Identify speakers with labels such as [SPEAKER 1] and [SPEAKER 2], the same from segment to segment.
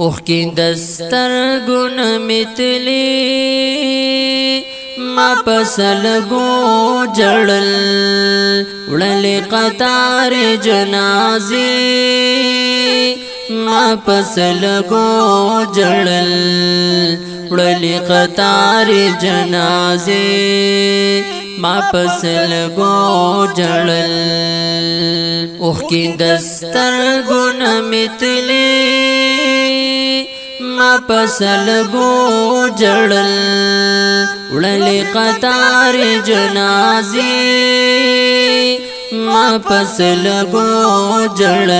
[SPEAKER 1] اوخ کی دستر گن متلی ما پسل گو جڑل وڑل قطار جنازی ما پسل گو جڑل وڑل قطار جنازی ما پسل گو جڑل اوخ کی دستر گن متلی ما پسل گو جڑل وڑل قطار جنازی ما پسل گو جڑل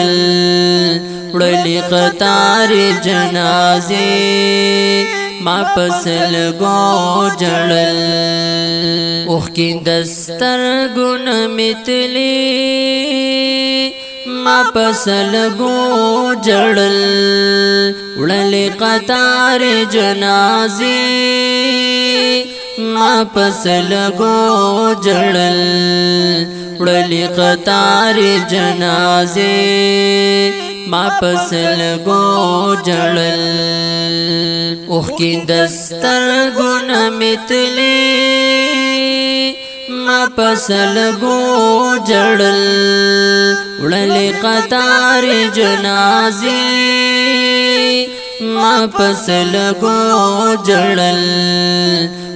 [SPEAKER 1] وڑل قطار جنازی ما پسل گو جڑل اوخ کی دستر گن متلی ما پسل گو جڑل وڑل قطار جنازی ما پسل گو جڑل وڑل قطار جنازی ما پسل گو جڑل اوخ کی دستر گن متلی ما پسل گو جڑل وڑل قطار جنازی ما پسل گو جڑل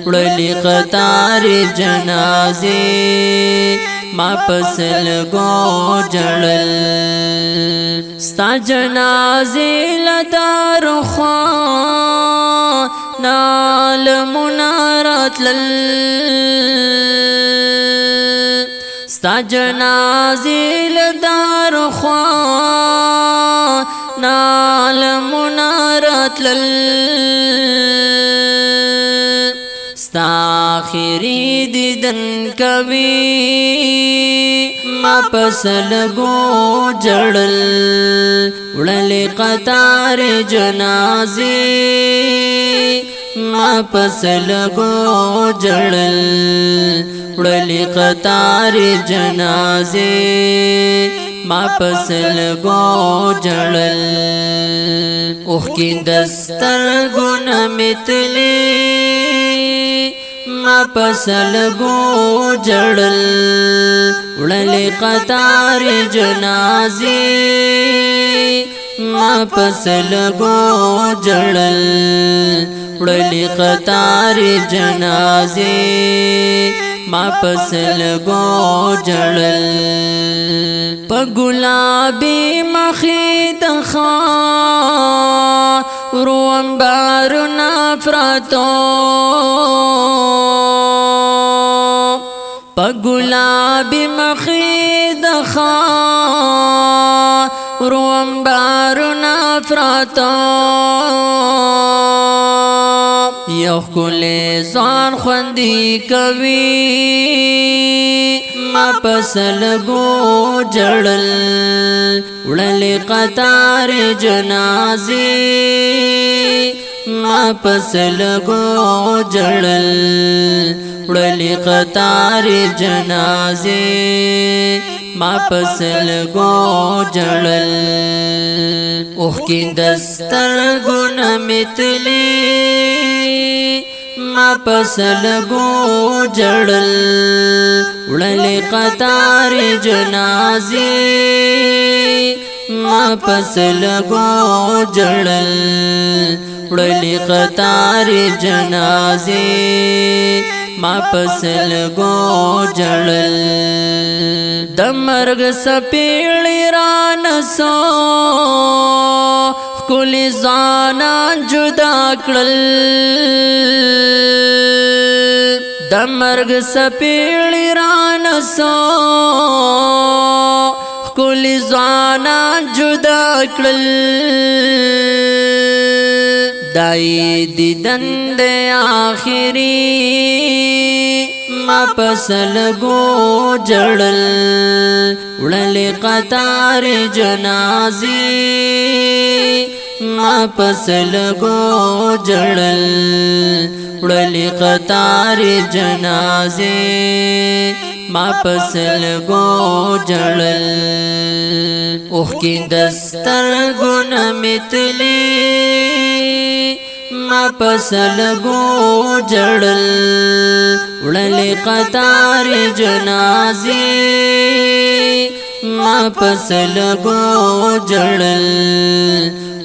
[SPEAKER 1] وڑل قطار جنازی ما پسل گو جڑل ستا جنازی لدار خوان نال منارات لل ستا جنازی لدار خوان نال منارات لل ستا آخری دیدن کبھی ما پسل گو جڑل وڑل قطار جنازی ما پسل گو جڑل وڑل قطار جنازی ما پسل گو جڑل اوخ کی دستر گن متلی ما پسل گو جڑل وڑل قطار جنازی ما پسل گو جڑل وڑل قطار جنازی ما پسل گو جڑل پا گلابی مخید خان روم بارو نفرتو پا گلابی مخید خان روم بارو نفرتو یو کل زان خوندی کوي ما پسل گو جڑل وڑل قطار جنازی ما پسل گو جڑل وڑل قطار جنازی ما پسل گو جڑل اوخ کی دستر گن متلی ما پسل گو جڑل وڑل قطار جنازی ما پسل گو جڑل وڑل قطار جنازی ما پسل گو جڑل دمرگ سپیڑی رانسو کلی زانان جدا کړل دمرگ سپیڑی رانسو کلی زانان جدا کړل دای دیدن دے آخری ما پسل گو جڑل وڑل قطار جنازی ما پسل گو جڑل وڑل قطار جنازی ما پسل گو جڑل اوخ کی دستر گن متلی ما پسل گو جڑل وڑلی قطار جنازی ما پسل گو جڑل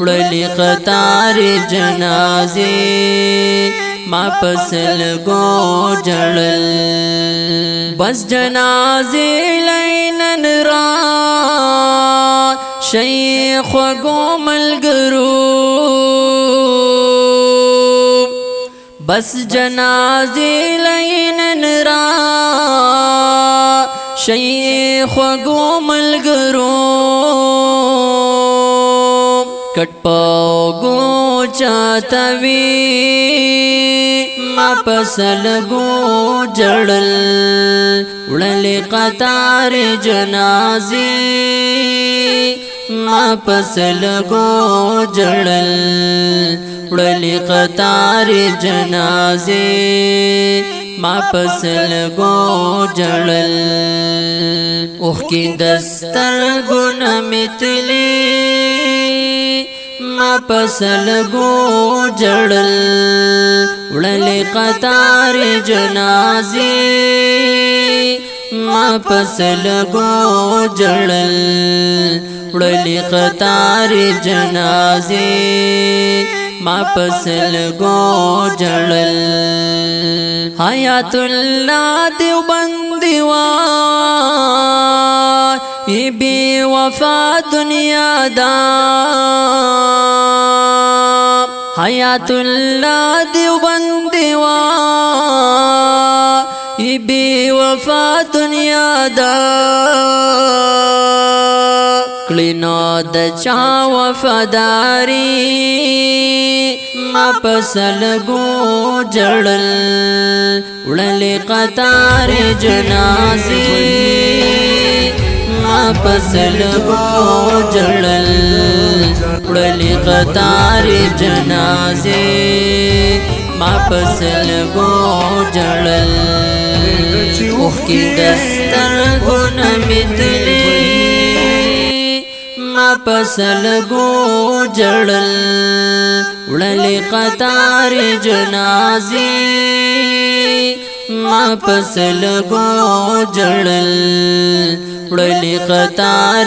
[SPEAKER 1] وڑلی قطار جنازی ما پسل گو جڑل بس جنازی لینن را شیخ گو ملگرو بس جنازی لینن را شیخ گو ملگرو کٹ پاگو چاہتوی ما پسل گو جڑل وڑلی قطار جنازی ما پسل گو جڑل وڑلی قطار جنازی ما پسل گو جڑل اوخ کی دستر گن متلی ما پسل گو جڑل وڑلی قطار جنازی ما پسل گو جڑل وڑلی قطار جنازی ما پسل گو جڑل حیات اللہ دیوبندیوان ای بی وفا دنیا دا حیات اللہ دیوبندیوان ای بی وفا دنیا دا کلینو د چا وفاداری ما پسل گو جڑل وڑلی قطار جنازی ما پسل گو جڑل وڑلی قطار جنازی ما پسل گو جڑل اوخ کی دستر گن متلی ما پسل گو جڑل وڑلی قطار جنازی ما پسل گو جڑل وڑلی قطار